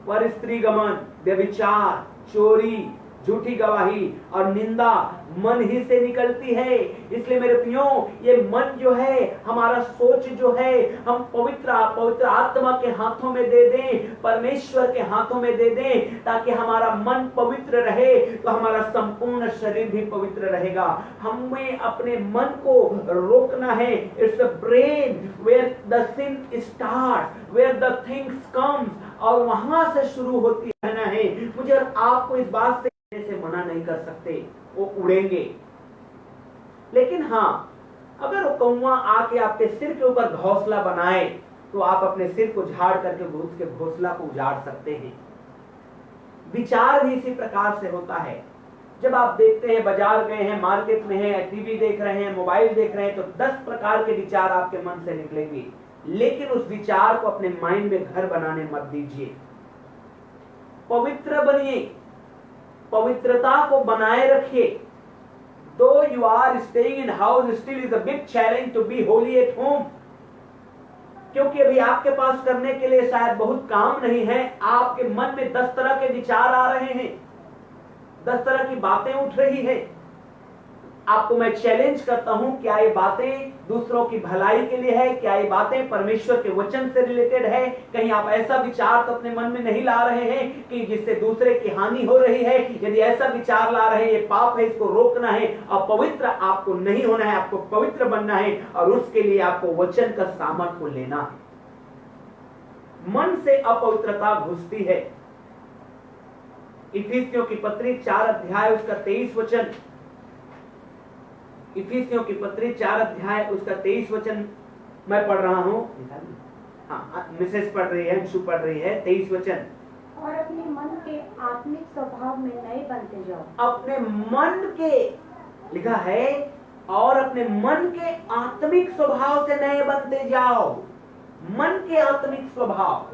परस्त्री गमन, व्यभिचार, चोरी, झूठी गवाही और निंदा मन ही से निकलती है। इसलिए मेरे प्रियो, ये मन जो है, हमारा सोच जो है, हम पवित्र आत्मा के हाथों में दे दें, परमेश्वर के हाथों में दे दें, ताकि हमारा मन पवित्र रहे, तो हमारा संपूर्ण शरीर भी पवित्र रहेगा। हमें अपने मन को रोकना है। It's the brain where the sin start, where the things comes, और वहां से शुरू होती रहना है। मुझे और आपको इस बात से मना नहीं कर सकते, वो उड़ेंगे। लेकिन हाँ, अगर वो कौवा आके आपके सिर के ऊपर घोंसला बनाए, तो आप अपने सिर को झाड़ करके उसके घोंसला को उजाड़ सकते हैं। विचार भी इसी प्रकार से होता है। जब आप देखते हैं, बाजार गए हैं, मार्केट में हैं, टीवी देख रहे हैं, मोबाइल देख रहे हैं, तो 10 प्रकार के विचार आपके मन से निकलेंगे। लेकिन उस विचार को अपने माइंड में घर बनाने मत दीजिए। पवित्र बनिए, पवित्रता को बनाए रखिए। Though you are staying in house, still is a big challenge to be holy at home. क्योंकि अभी आपके पास करने के लिए शायद बहुत काम नहीं है। आपके मन में 10 तरह के विचार आ रहे हैं, 10 तरह की बातें उठ रही है। आपको मैं चैलेंज करता हूं, क्या ये बातें दूसरों की भलाई के लिए है? क्या ये बातें परमेश्वर के वचन से रिलेटेड है? कहीं आप ऐसा विचार तो अपने मन में नहीं ला रहे हैं कि जिससे दूसरे की हानि हो रही है? यदि ऐसा विचार ला रहे हैं, ये पाप है, इसको रोकना है। और पवित्र आपको नहीं होना है, आपको पवित्र बनना है, और उसके लिए आपको वचन का सामर्थ को लेना है। मन से अपवित्रता घुसती है। इफिसियों की पत्री 4 अध्याय उसका 23 वचन, इफिसियों की पत्री 4 अध्याय उसका 23 वचन मैं पढ़ रहा हूं। हाँ, मिसेस पढ़ रही है, अंशु पढ़ रही है। 23 वचन, और अपने मन के आत्मिक स्वभाव में नए बनते जाओ। अपने मन के, लिखा है, और अपने मन के आत्मिक स्वभाव से नए बनते जाओ। मन के आत्मिक स्वभाव,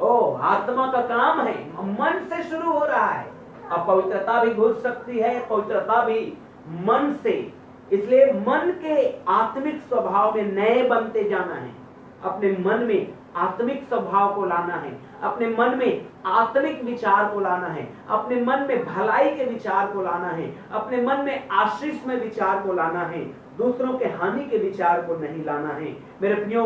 ओ आत्मा का काम है, मन से शुरू हो रहा है। अपवित्रता भी घुस सकती है, पवित्रता भी मन से। इसलिए मन के आत्मिक स्वभाव में नए बनते जाना है। अपने मन में आत्मिक स्वभाव को लाना है, अपने मन में आत्मिक विचार को लाना है, अपने मन में भलाई के विचार को लाना है, अपने मन में आशीष में विचार को लाना है, दूसरों के हानि के विचार को नहीं लाना है। मेरे प्रियो,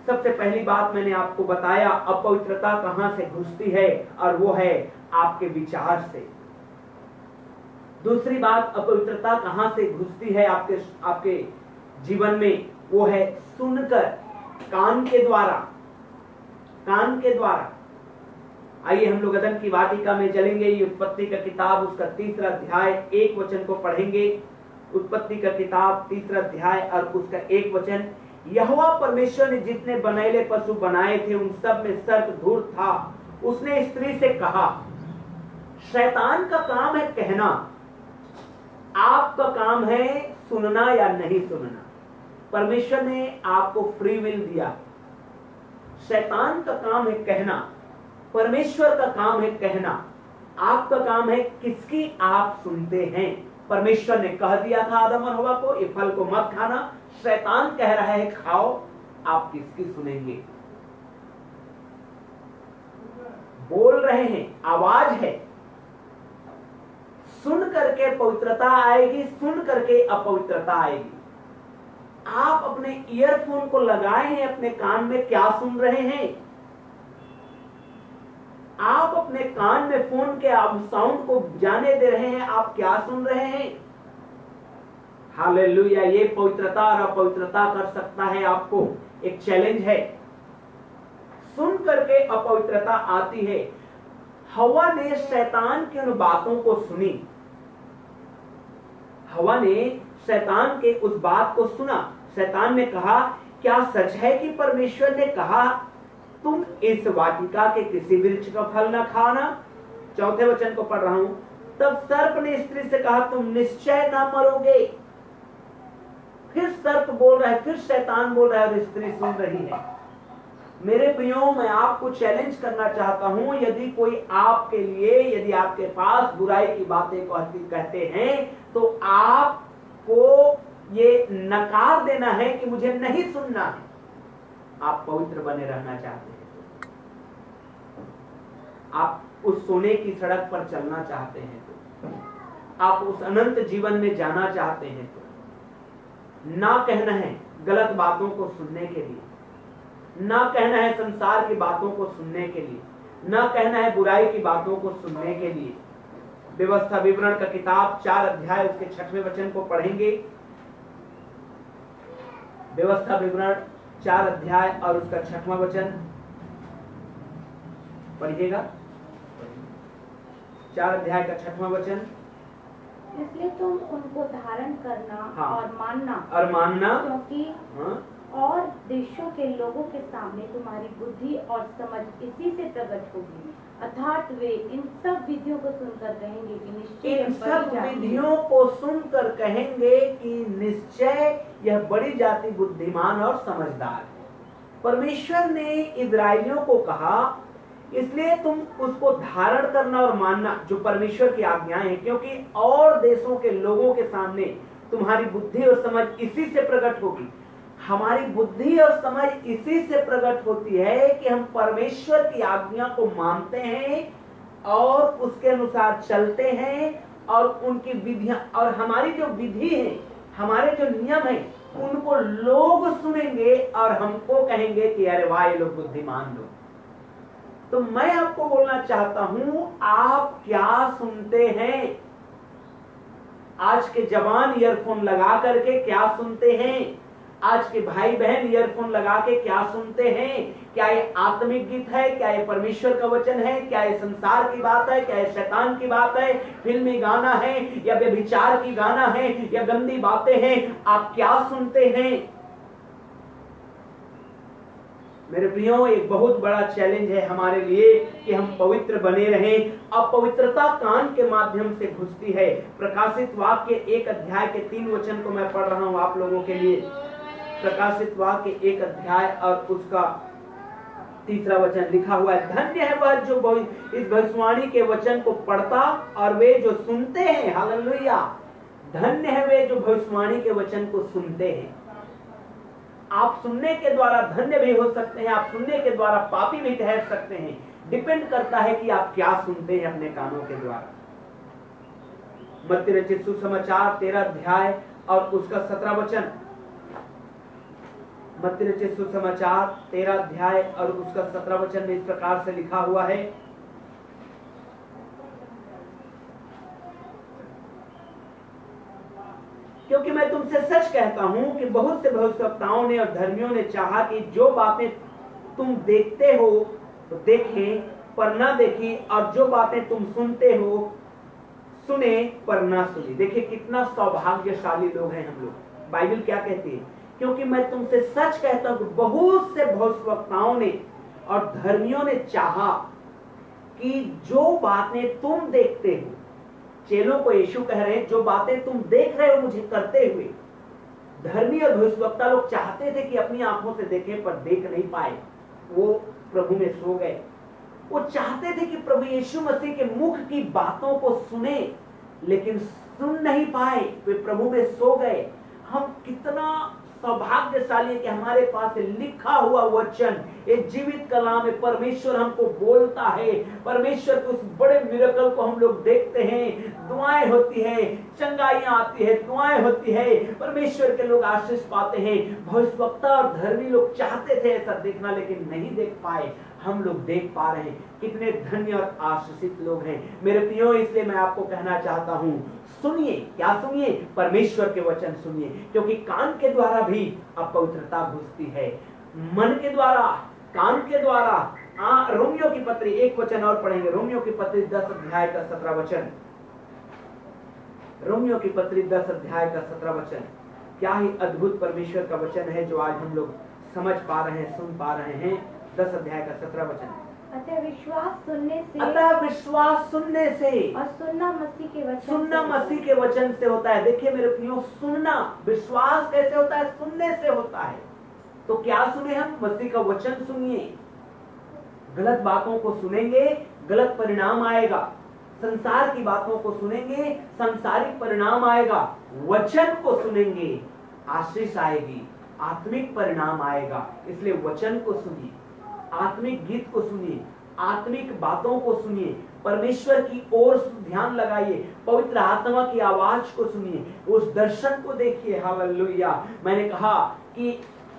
सबसे पहली बात मैंने आपको बताया अपवित्रता कहां से घुसती है, और वो है आपके विचार से। दूसरी बात अपवित्रता कहां से घुसती है आपके जीवन में, वो है सुनकर, कान के द्वारा। कान के द्वारा। आइए हम लोग अदन की वाटिका में चलेंगे। ये उत्पत्ति का किताब, उसका 3 अध्याय 1 वचन को पढ़ेंगे। उत्पत्ति का किताब 3 अध्याय और उसका 1 वचन। यहोवा परमेश्वर ने जितने बनैले पशु बनाए थे उन सब में सर्प धूर्त था। उसने स्त्री से कहा, शैतान का काम है कहना, आपका काम है सुनना या नहीं सुनना। परमेश्वर ने आपको फ्री विल दिया। शैतान का काम है कहना, परमेश्वर का काम है कहना। आपका काम है किसकी आप सुनते हैं। परमेश्वर ने कह दिया था आदम और हवा को, ये फल को मत खाना। शैतान कह रहा है खाओ, आप किसकी सुनेंगे। बोल रहे हैं, आवाज है। सुन करके पवित्रता आएगी, सुन करके अपवित्रता आएगी। आप अपने ईयरफोन को लगाए हैं, अपने कान में क्या सुन रहे हैं। आप अपने कान में फोन के आप साउंड को जाने दे रहे हैं, आप क्या सुन रहे हैं। हालेलुया। ये पवित्रता और अपवित्रता कर सकता है आपको। एक चैलेंज है। सुन करके अपवित्रता आती है। हवा ने शैतान की उन बातों को सुनी। हवा ने शैतान के उस बात को सुना। शैतान ने कहा, क्या सच है कि परमेश्वर ने कहा तुम इस वाटिका के किसी वृक्ष का फल न खाना। 4 वचन को पढ़ रहा हूं। तब सर्प ने स्त्री से कहा, तुम निश्चय न मरोगे। फिर सर्प बोल रहा है, फिर शैतान बोल रहा है और स्त्री सुन रही है। मेरे प्रियो, मैं आपको चैलेंज करना चाहता हूं, यदि कोई आपके लिए, यदि आपके पास बुराई की बातें कहते हैं तो आपको ये नकार देना है कि मुझे नहीं सुनना है। आप पवित्र बने रहना चाहते हैं, आप उस सोने की सड़क पर चलना चाहते हैं तो, आप उस अनंत जीवन में जाना चाहते हैं तो, ना कहना है गलत बातों को सुनने के लिए, ना कहना है संसार की बातों को सुनने के लिए, ना कहना है बुराई की बातों को सुनने के लिए। व्यवस्था विवरण का किताब 4 अध्याय उसके 6वें वचन को पढ़ेंगे। व्यवस्था विवरण 4 अध्याय और उसका 6वां वचन पढ़िएगा। 4 अध्याय का 6वां वचन। इसलिए तुम उनको धारण करना हाँ। और मानना क्योंकि और देशों के लोगों के सामने तुम्हारी बुद्धि और समझ इसी से प्रकट होगी। अर्थात वे इन सब विधियों को सुनकर कहेंगे कि निश्चय इन सब विधियों को सुनकर कहेंगे कि निश्चय यह बड़ी जाति बुद्धिमान और समझदार है। परमेश्वर ने इजराइलियों को कहा, इसलिए तुम उसको धारण करना और मानना, जो परमेश्वर की आज्ञाएं हैं, क्योंकि और देशों के लोगों के सामने तुम्हारी बुद्धि और समझ इसी से प्रकट होगी। हमारी बुद्धि और समझ इसी से प्रकट होती है कि हम परमेश्वर की आज्ञा को मानते हैं और उसके अनुसार चलते हैं, और उनकी विधियां और हमारी जो विधि है, हमारे जो नियम है, उनको लोग सुनेंगे और हमको कहेंगे कि अरे वाह, ये लोग बुद्धिमान लोग। तो मैं आपको बोलना चाहता हूं, आप क्या सुनते हैं। आज के जवान ईयरफोन लगा करके क्या सुनते हैं। आज के भाई बहन ईयरफोन लगा के क्या सुनते हैं। क्या ये आत्मिक गीत है, क्या ये परमेश्वर का वचन है, क्या ये संसार की बात है, क्या ये शैतान की बात है, फिल्मी गाना है या व्यभिचार की गाना है या गंदी बातें हैं। आप क्या सुनते हैं। मेरे प्रियो, एक बहुत बड़ा चैलेंज है हमारे लिए कि हम पवित्र बने रहें। अपवित्रता कान के माध्यम से घुसती है। प्रकाशित वाक्य 1 अध्याय के 3 वचन को मैं पढ़ रहा हूं आप लोगों के लिए। प्रकाशित वाक्य 1 अध्याय और उसका 3 वचन लिखा हुआ है, धन्य है वह जो इस भविष्यवाणी के वचन को पढ़ता और वे जो सुनते हैं। हालेलुया। धन्य है वे जो भविष्यवाणी के वचन को सुनते हैं। आप सुनने के द्वारा धन्य भी हो सकते हैं, आप सुनने के द्वारा पापी भी ठहर सकते हैं। डिपेंड करता है कि आप क्या सुनते हैं अपने कानों के द्वारा। मत्ती रचित सुसमाचार 13 अध्याय और उसका 17 वचन। मत्ती रचित सुसमाचार 13 अध्याय और उसका 17 वचन में इस प्रकार से लिखा हुआ है, क्योंकि मैं तुमसे सच कहता हूं कि बहुत से भविष्यवक्ताओं ने और धर्मियों ने चाहा कि जो बातें तुम देखते हो तो देखें पर ना देखी, और जो बातें तुम सुनते हो सुने पर ना सुनी। देखिए कितना सौभाग्यशाली लोग हैं हम लोग। बाइबल क्या कहती है, क्योंकि मैं तुमसे सच कहता हूं कि बहुत से भविष्यवक्ताओं ने और धर्मियों ने चाहा कि जो बातें तुम देखते हो, चेलों को यीशु कह रहे हैं, जो बातें तुम देख रहे हो मुझे करते हुए। धर्मी और भविष्यवक्ता लोग चाहते थे कि अपनी आंखों से देखें पर देख नहीं पाए, वो प्रभु में सो गए। वो चाहते थे कि प्रभु यीशु मसीह के मुख की बातों को सुने, लेकिन सुन नहीं पाए, वे प्रभु में सो गए। हम कितना सौभाग्यशाली है कि हमारे पास लिखा हुआ वचन, एक जीवित कलाम है। परमेश्वर हमको बोलता है, परमेश्वर के उस बड़े मिरेकल को हम लोग देखते हैं। दुआएं होती है, चंगाइयां आती है, दुआएं होती है, परमेश्वर के लोग आशीष पाते हैं। भविष्यवक्ता और धर्मी लोग चाहते थे ऐसा देखना, लेकिन नहीं देख पाए। हम लोग देख पा रहे हैं। कितने धन्य और आशीषित लोग हैं मेरे प्रियो। इसलिए मैं आपको कहना चाहता हूं, सुनिए। क्या सुनिए? परमेश्वर के वचन सुनिए, क्योंकि कान के द्वारा भी अपवित्रता घुसती है। मन के द्वारा, कान के द्वारा। रोमियो की पत्री 1 वचन और पढ़ेंगे। रोमियो की पत्री 10 अध्याय का 17 वचन। रोमियो की पत्री 10 अध्याय का 17 वचन। क्या ही अद्भुत परमेश्वर का वचन है जो आज हम लोग समझ पा रहे हैं, सुन पा रहे हैं। 10 अध्याय का 17 वचन। अतः विश्वास सुनने से और सुनना मसीह के वचन, सुनना मसीह के वचन से होता है। देखिए मेरे प्रियो, सुनना, विश्वास कैसे होता है? सुनने से होता है। तो क्या सुने हम? मसीह का वचन सुनिए। गलत बातों को सुनेंगे, गलत परिणाम आएगा। संसार की बातों को सुनेंगे, सांसारिक परिणाम आएगा। वचन को सुनेंगे, आशीष आएगी, आत्मिक परिणाम आएगा। इसलिए वचन को सुनिए, आत्मिक गीत को सुनिए, आत्मिक बातों को सुनिए, परमेश्वर की ओर ध्यान लगाइए, पवित्र आत्मा की आवाज को सुनिए, उस दर्शन को देखिए। हालेलुया। मैंने कहा कि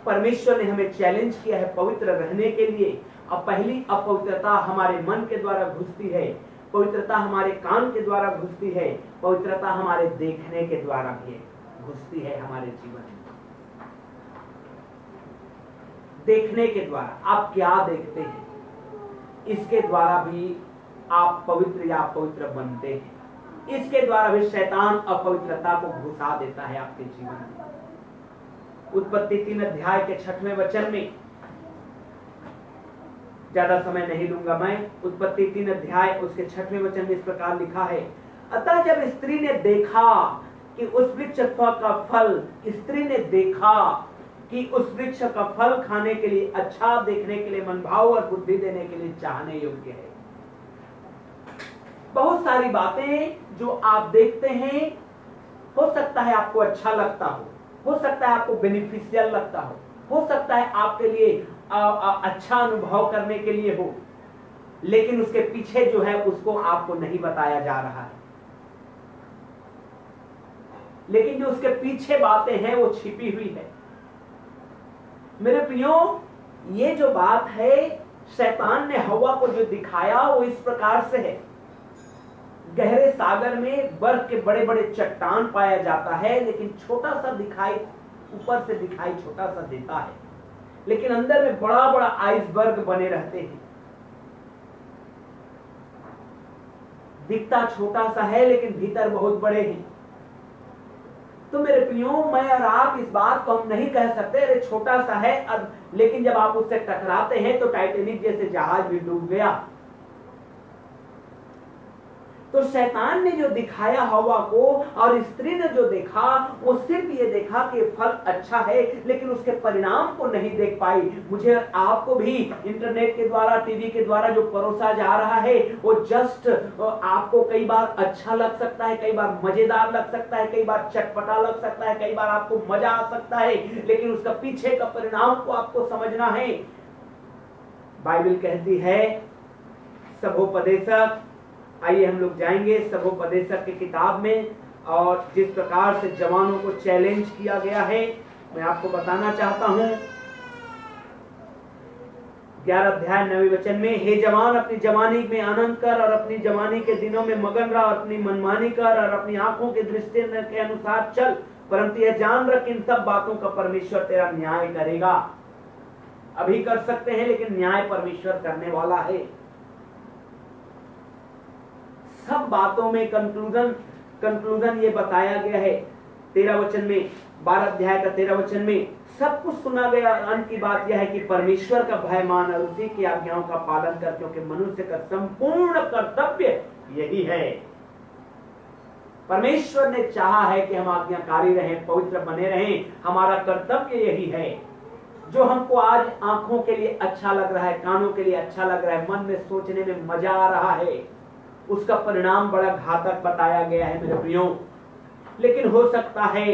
परमेश्वर ने हमें चैलेंज किया है पवित्र रहने के लिए। अब पहली अपवित्रता हमारे मन के द्वारा घुसती है, पवित्रता हमारे कान के द्वारा घुसती है, पवित्रता हमारे देखने के द्वारा भी घुसती है हमारे जीवन में। देखने के द्वारा आप क्या देखते हैं, इसके द्वारा भी आप पवित्र या अपवित्र बनते हैं। इसके द्वारा भी शैतान अपवित्रता को घुसा देता है आपके जीवन में। उत्पत्ति 3 अध्याय के 6वें वचन में, ज्यादा समय नहीं लूंगा मैं, उत्पत्ति 3 अध्याय उसके 6वें वचन में इस प्रकार लिखा है, अतः जब स्त्री ने देखा कि उस वृक्ष का फल, स्त्री ने देखा कि उस वृक्ष का फल खाने के लिए, अच्छा देखने के लिए, मनभाव और बुद्धि देने के लिए चाहने योग्य है। बहुत सारी बातें जो आप देखते हैं, हो सकता है आपको अच्छा लगता हो सकता है आपको बेनिफिशियल लगता हो सकता है आपके लिए अच्छा अनुभव करने के लिए हो, लेकिन उसके पीछे जो है उसको आपको नहीं बताया जा रहा है। लेकिन जो उसके पीछे बातें हैं वो छिपी हुई है। मेरे प्रियो, ये जो बात है, शैतान ने हवा को जो दिखाया वो इस प्रकार से है। गहरे सागर में बर्फ के बड़े बड़े चट्टान पाया जाता है, लेकिन छोटा सा दिखाई, ऊपर से दिखाई छोटा सा देता है, लेकिन अंदर में बड़ा बड़ा आइसबर्ग बने रहते हैं। दिखता छोटा सा है लेकिन भीतर बहुत बड़े हैं। तो मेरे प्रियो, मैं और आप इस बात को हम नहीं कह सकते अरे छोटा सा है अब, लेकिन जब आप उससे टकराते हैं तो टाइटैनिक जैसे जहाज भी डूब गया। तो शैतान ने जो दिखाया हवा को और स्त्री ने जो देखा, वो सिर्फ ये देखा कि फल अच्छा है, लेकिन उसके परिणाम को नहीं देख पाई। मुझे आपको भी इंटरनेट के द्वारा, टीवी के द्वारा जो परोसा जा रहा है, वो जस्ट आपको कई बार अच्छा लग सकता है, कई बार मजेदार लग सकता है, कई बार चटपटा लग सकता है, कई बार आपको मजा आ सकता है, लेकिन उसका पीछे का परिणाम को आपको समझना है। बाइबल कहती है, सबोपदेशक, आइए हम लोग जाएंगे सबोपदेशक की किताब में, और जिस प्रकार से जवानों को चैलेंज किया गया है मैं आपको बताना चाहता हूं। 11 अध्याय 9वें वचन में, हे जवान, अपनी जवानी में आनंद कर और अपनी जवानी के दिनों में मगन रह, अपनी मनमानी कर और अपनी आंखों के दृष्टि के अनुसार चल, परंतु यह जान रख इन सब बातों का परमेश्वर तेरा न्याय करेगा। अभी कर सकते हैं, लेकिन न्याय परमेश्वर करने वाला है। सब बातों में कंक्लूजन ये बताया गया है 13 वचन में, 12 अध्याय का 13 वचन में सब कुछ सुना गया। अंत की बात यह है कि परमेश्वर का भय मान और उसी की आज्ञाओं का पालन कर, क्योंकि मनुष्य का संपूर्ण कर्तव्य यही है। परमेश्वर ने चाहा है कि हम आज्ञाकारी रहें, पवित्र बने रहें। हमारा कर्तव्य यही है। जो हमको आज आंखों के लिए अच्छा लग रहा है, कानों के लिए अच्छा लग रहा है, मन में सोचने में मजा आ रहा है, उसका परिणाम बड़ा घातक बताया गया है मेरे प्रियो। लेकिन हो सकता है,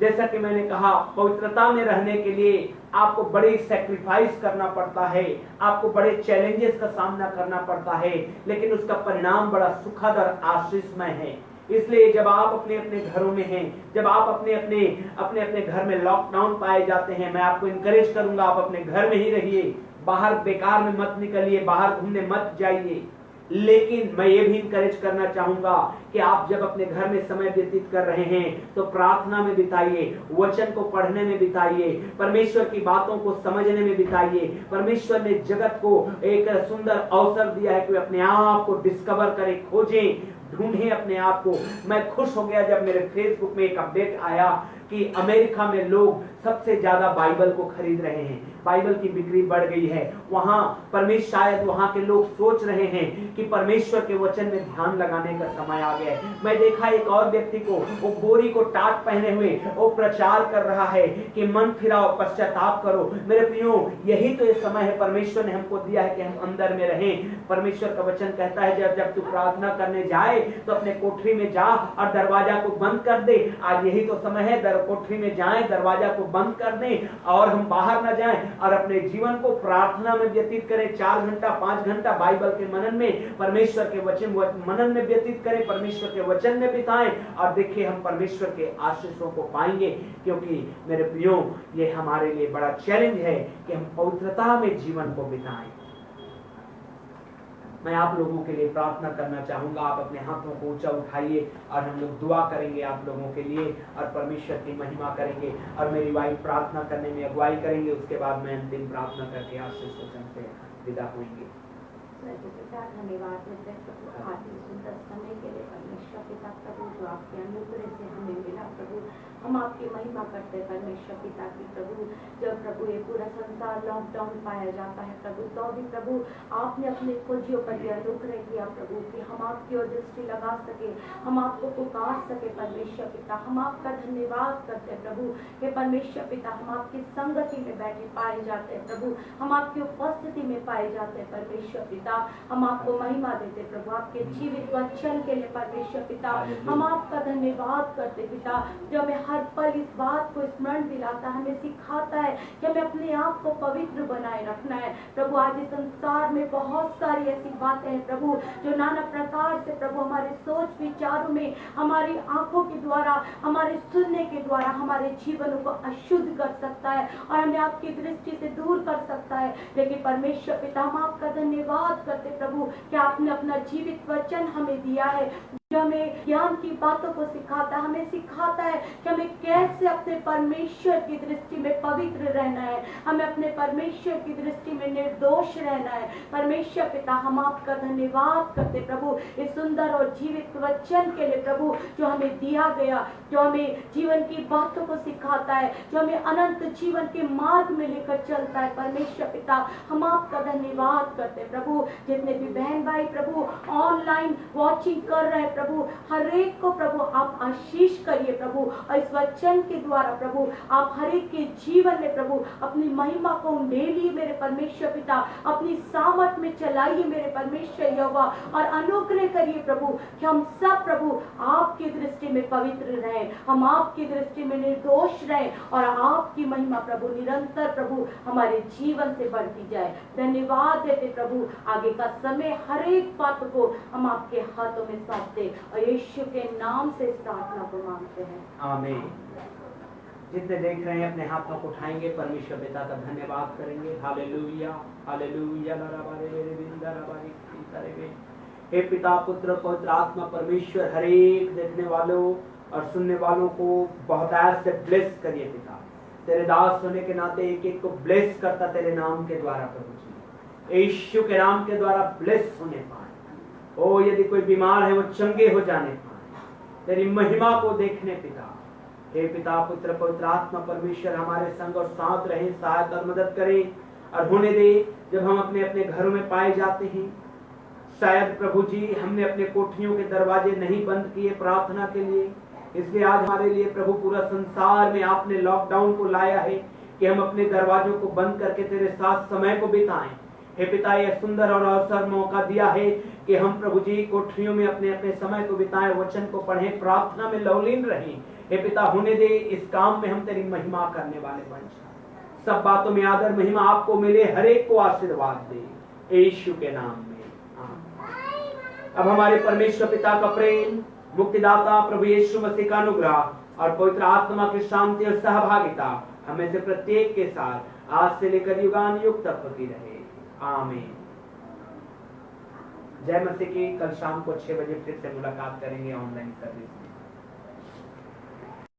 जैसा कि मैंने कहा, पवित्रता में रहने के लिए आपको बड़े सैक्रिफाइस करना पड़ता है, आपको बड़े चैलेंजेस का सामना करना पड़ता है, लेकिन उसका परिणाम बड़ा सुखद और आशीषमय है। इसलिए जब आप अपने अपने घरों में हैं, जब आप अपने अपने घर में लॉकडाउन पाए जाते हैं, मैं आपको इनकरेज करूंगा, आप अपने घर में ही रहिए, बाहर बेकार में मत निकलिए, बाहर घूमने मत जाइए। लेकिन मैं ये भी इनकरेज करना चाहूंगा कि आप जब अपने घर में समय व्यतीत कर रहे हैं तो प्रार्थना में बिताइए, वचन को पढ़ने में बिताइए, परमेश्वर की बातों को समझने में बिताइए। परमेश्वर ने जगत को एक सुंदर अवसर दिया है कि अपने आप को डिस्कवर करें, खोजें, ढूंढें अपने आप को। मैं खुश हो गया जब मेरे फेसबुक में एक अपडेट आया कि अमेरिका में लोग सबसे ज्यादा बाइबल को खरीद रहे हैं, बाइबल की बिक्री बढ़ गई है। वहां परमेश्वर, शायद वहां के लोग सोच रहे हैं कि परमेश्वर के वचन में ध्यान लगाने का समय आ गया है। मैं देखा एक और व्यक्ति को, वो बोरी को टाट पहने हुए वो प्रचार कर रहा है कि मन फिराओ, पश्चाताप करो। मेरे प्रियो, यही तो ये समय है परमेश्वर ने हमको दिया है कि हम अंदर में रहें। परमेश्वर का वचन कहता है जब तू प्रार्थना करने जाए तो अपने कोठरी में जा और दरवाजा को बंद कर दे। आज यही तो समय है, कोठरी में जाएं, दरवाजा को बंद कर दें और हम बाहर न जाएं और अपने जीवन को प्रार्थना में व्यतीत करें। 4 घंटा 5 घंटा बाइबल के मनन में, परमेश्वर के वचन मनन में व्यतीत करें, परमेश्वर के वचन में बिताएं और देखिए हम परमेश्वर के आशीषों को पाएंगे। क्योंकि मेरे प्रियो, ये हमारे लिए बड़ा चैलेंज है कि हम पवित्रता में जीवन को बिताएं। मैं आप लोगों के लिए प्रार्थना करना चाहूंगा। आप अपने हाथों को ऊंचा उठाइए और हम लोग दुआ करेंगे आप लोगों के लिए और परमेश्वर की महिमा करेंगे और मेरी वाइफ प्रार्थना करने में अगुवाई करेंगे। उसके बाद मैं अंतिम प्रार्थना करके आशीष वचन से विदा होंगे। धन्यवाद सुंदर समय के लिए परमेश्वर पिता प्रभु, जो आपके अनुग्रह से हमें मिला प्रभु, हम आपकी महिमा करते हैं परमेश्वर पिता की प्रभु। जब प्रभु ये पूरा संसार लॉकडाउन पाया जाता है प्रभु, तो भी प्रभु आपने अपने खोजियों पर यह अनुग्रह किया प्रभु कि हम आपकी ओर दृष्टि लगा सके, हम आपको पुकार सके परमेश्वर पिता। हम आपका धन्यवाद करते हैं प्रभु कि परमेश्वर पिता हम आपकी संगति में बैठे पाए जाते हैं प्रभु, हम आपकी उपस्थिति में पाए जाते हैं परमेश्वर पिता। हम आपको महिमा देते प्रभु, आपके जीवित वचन के लिए परमेश्वर पिता। हम आपका धन्यवाद करते पिता, जो हमें हर पल इस बात को स्मरण दिलाता है, हमें सिखाता है कि हमें अपने आप को पवित्र बनाए रखना है प्रभु। आज इस संसार में बहुत सारी ऐसी बातें हैं प्रभु, जो नाना प्रकार से प्रभु हमारे सोच विचारों में, हमारी आंखों के द्वारा, हमारे सुनने के द्वारा हमारे जीवनों को अशुद्ध कर सकता है और हमें आपकी दृष्टि से दूर कर सकता है। लेकिन परमेश्वर पिता, हम आपका धन्यवाद करते प्रभु कि आपने अपना जीवित वचन हमें दिया है, जो हमें ज्ञान की बातों को सिखाता है, हमें सिखाता है कि हमें कैसे अपने परमेश्वर की दृष्टि में पवित्र रहना है, हमें अपने परमेश्वर की दृष्टि में निर्दोष रहना है। परमेश्वर पिता, हम आपका धन्यवाद करते प्रभु इस सुंदर और जीवित वचन के लिए प्रभु, जो हमें दिया गया, जो हमें जीवन की बातों को सिखाता है, जो हमें अनंत जीवन के मार्ग में लेकर चलता है। परमेश्वर पिता, हम आपका धन्यवाद करते प्रभु। जितने भी बहन भाई प्रभु ऑनलाइन वॉचिंग कर रहे हैं प्रभु, हर एक को प्रभु आप आशीष करिए प्रभु, और इस वचन के द्वारा प्रभु आप हर एक के जीवन में प्रभु अपनी महिमा को उंडेलिए मेरे परमेश्वर पिता, अपनी सामर्थ में चलाइए मेरे परमेश्वर यहोवा, और अनुग्रह करिए प्रभु कि हम सब प्रभु आपकी दृष्टि में पवित्र रहें, हम आपकी दृष्टि में निर्दोष रहें, और आपकी महिमा प्रभु निरंतर प्रभु हमारे जीवन से बढ़ती जाए। धन्यवाद देते प्रभु, आगे का समय हर एक बात को हम आपके हाथों में सौंपते, और यीशु के नाम से इस प्रार्थना को मांगते हैं, आमीन। जितने देख रहे हैं अपने हाथों को उठाएंगे, परमेश्वर पिता का धन्यवाद करेंगे। Hallelujah hallelujah. हे पिता, पुत्र, पवित्र आत्मा परमेश्वर, हर एक देखने वालों और सुनने वालों को बहुत ऐसे ब्लेस करिए पिता। तेरे दास होने के नाते एक एक को ब्लेस करता तेरे नाम के द्वारा प्रभु जी, यीशु के नाम के द्वारा ब्लेस होने पाए। ओ यदि कोई बीमार है वो चंगे हो जाने पाए, तेरी महिमा को देखने पिता। हे पिता, पुत्र, पवित्र आत्मा परमेश्वर हमारे संग और साथ रहे, सहायता और मदद करे, और होने दे जब हम अपने अपने घरों में पाए जाते हैं। शायद प्रभु जी हमने अपने कोठरियों के दरवाजे नहीं बंद किए प्रार्थना के लिए, इसलिए आज हमारे लिए प्रभु पूरा संसार में आपने लॉकडाउन को लाया है कि हम अपने दरवाजों को बंद करके तेरे साथ समय को बिताएं। हे पिता, यह सुंदर और अवसर मौका दिया है कि हम प्रभु जी कोठरियों में अपने अपने समय को बिताएं, वचन को पढ़ें, प्रार्थना में लवलीन रहें। हे पिता, होने दे इस काम में हम तेरी महिमा करने वाले बन जाएं। सब बातों में आदर महिमा आपको मिले, हर एक को आशीर्वाद दे यीशु के नाम में। अब हमारे परमेश्वर पिता का प्रेम, मुक्तिदाता प्रभु यीशु मसीह का अनुग्रह और पवित्र आत्मा की शांति और सहभागिता हमें से प्रत्येक के साथ आज से लेकर युगानुयुग तक होती रहे। आमीन। जय मसीह की। कल शाम को 6 बजे फिर से मुलाकात करेंगे ऑनलाइन सर्विस में।